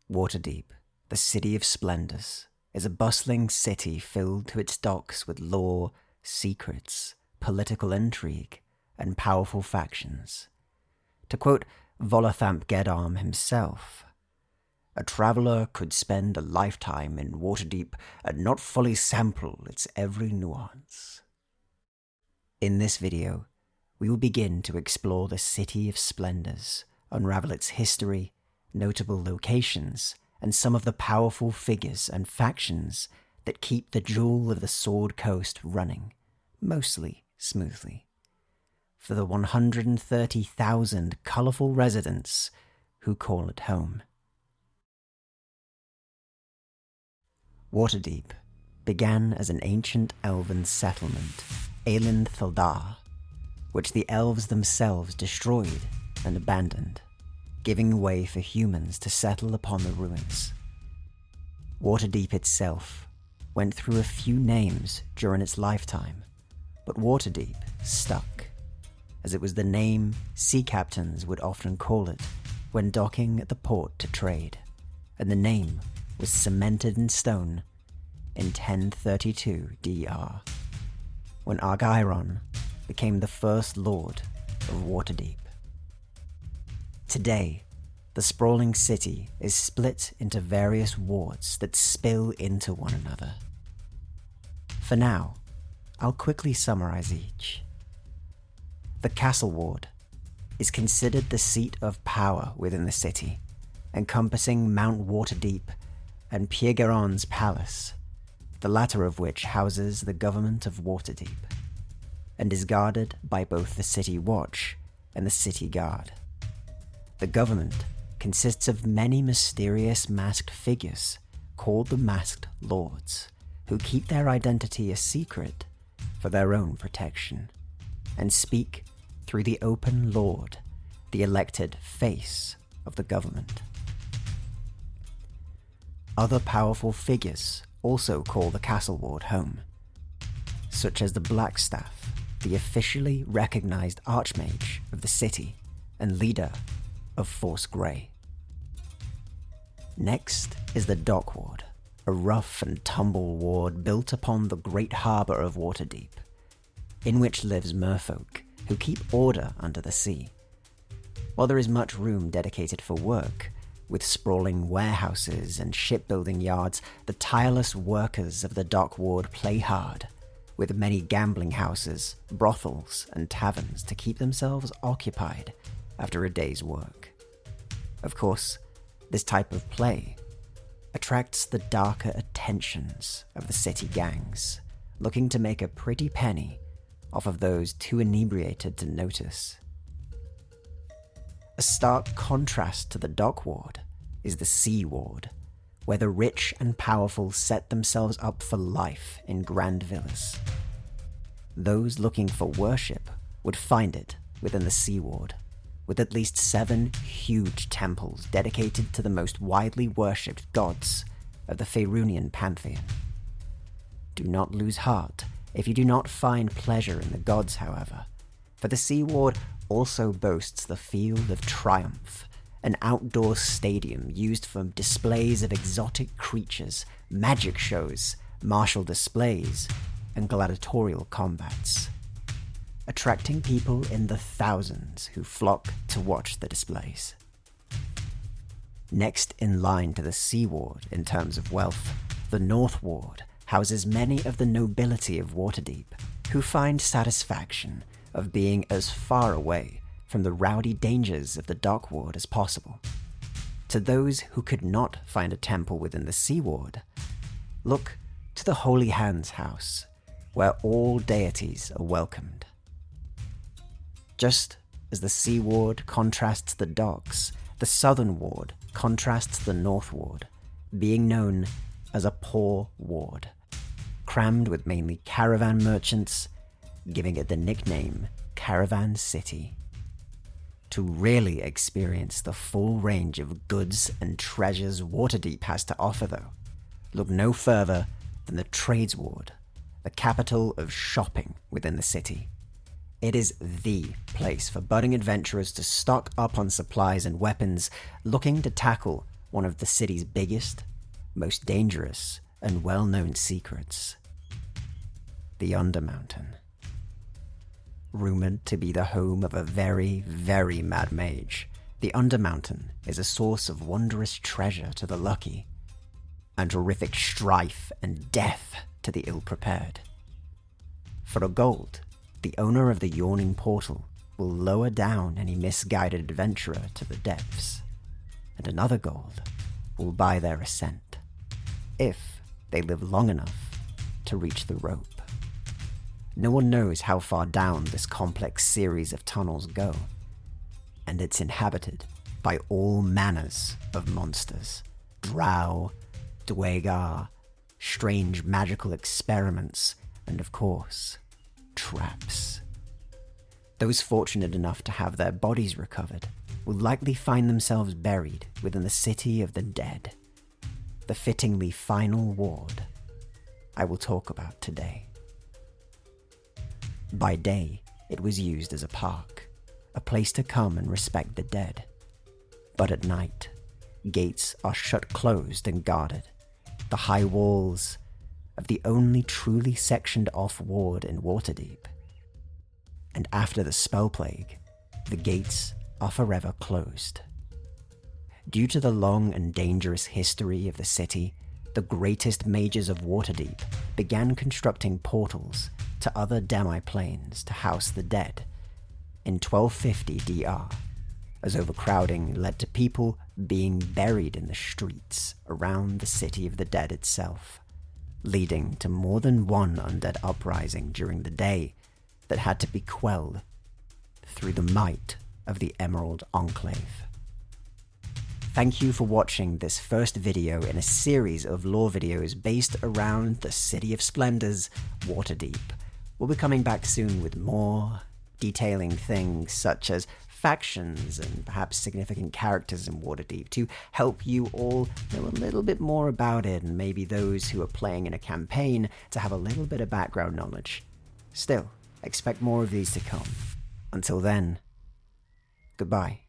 Waterdeep, the City of Splendors, is a bustling city filled to its docks with lore, secrets, political intrigue, and powerful factions. To quote Volathamp Gedarm himself, "A traveller could spend a lifetime in Waterdeep and not fully sample its every nuance." In this video, we will begin to explore the City of Splendors, unravel its history, notable locations, and some of the powerful figures and factions that keep the Jewel of the Sword Coast running, mostly smoothly, for the 130,000 colourful residents who call it home. Waterdeep began as an ancient elven settlement, Eilund Thaldar, which the elves themselves destroyed and abandoned, giving way for humans to settle upon the ruins. Waterdeep itself went through a few names during its lifetime, but Waterdeep stuck, as it was the name sea captains would often call it when docking at the port to trade, and the name was cemented in stone in 1032 DR, when Argyron became the first lord of Waterdeep. Today, the sprawling city is split into various wards that spill into one another. For now, I'll quickly summarize each. The Castle Ward is considered the seat of power within the city, encompassing Mount Waterdeep and Piergaron's palace, the latter of which houses the government of Waterdeep, and is guarded by both the City Watch and the City Guard. The government consists of many mysterious masked figures called the Masked Lords, who keep their identity a secret for their own protection, and speak through the Open Lord, the elected face of the government. Other powerful figures also call the Castle Ward home, such as the Blackstaff, the officially recognized Archmage of the city and leader of Force Grey. Next is the Dock Ward, a rough and tumble ward built upon the great harbour of Waterdeep, in which lives merfolk who keep order under the sea. While there is much room dedicated for work, with sprawling warehouses and shipbuilding yards, the tireless workers of the Dock Ward play hard, with many gambling houses, brothels, and taverns to keep themselves occupied after a day's work. Of course, this type of play attracts the darker attentions of the city gangs, looking to make a pretty penny off of those too inebriated to notice. A stark contrast to the Dock Ward is the Sea Ward, where the rich and powerful set themselves up for life in grand villas. Those looking for worship would find it within the Sea Ward, with at least 7 huge temples dedicated to the most widely worshipped gods of the Faerunian pantheon. Do not lose heart if you do not find pleasure in the gods, however, for the Sea Ward also boasts the Field of Triumph, an outdoor stadium used for displays of exotic creatures, magic shows, martial displays, and gladiatorial combats, attracting people in the thousands who flock to watch the displays. Next in line to the Sea Ward in terms of wealth, the North Ward houses many of the nobility of Waterdeep, who find satisfaction of being as far away from the rowdy dangers of the Dock Ward as possible. To those who could not find a temple within the Sea Ward, look to the Holy Hands House, where all deities are welcomed. Just as the Sea Ward contrasts the docks, the Southern Ward contrasts the North Ward, being known as a poor ward, crammed with mainly caravan merchants, giving it the nickname Caravan City. To really experience the full range of goods and treasures Waterdeep has to offer, though, look no further than the Trades Ward, the capital of shopping within the city. It is the place for budding adventurers to stock up on supplies and weapons, looking to tackle one of the city's biggest, most dangerous, and well-known secrets: the Undermountain. Rumored to be the home of a very, very mad mage, the Undermountain is a source of wondrous treasure to the lucky, and horrific strife and death to the ill-prepared. For a gold, the owner of the yawning portal will lower down any misguided adventurer to the depths, and another gold will buy their ascent, if they live long enough to reach the rope. No one knows how far down this complex series of tunnels go, and it's inhabited by all manners of monsters: drow, dwegar, strange magical experiments, and of course, traps. Those fortunate enough to have their bodies recovered will likely find themselves buried within the City of the Dead, the fittingly final ward I will talk about today. By day, it was used as a park, a place to come and respect the dead. But at night, gates are shut closed and guarded, the high walls of the only truly sectioned off ward in Waterdeep. And after the spell plague, the gates are forever closed. Due to the long and dangerous history of the city, the greatest mages of Waterdeep began constructing portals to other demi-planes to house the dead in 1250 DR, as overcrowding led to people being buried in the streets around the City of the Dead itself, leading to more than one undead uprising during the day that had to be quelled through the might of the Emerald Enclave. Thank you for watching this first video in a series of lore videos based around the City of Splendors, Waterdeep. We'll be coming back soon with more, detailing things such as factions and perhaps significant characters in Waterdeep to help you all know a little bit more about it, and maybe those who are playing in a campaign to have a little bit of background knowledge. Still, expect more of these to come. Until then, goodbye.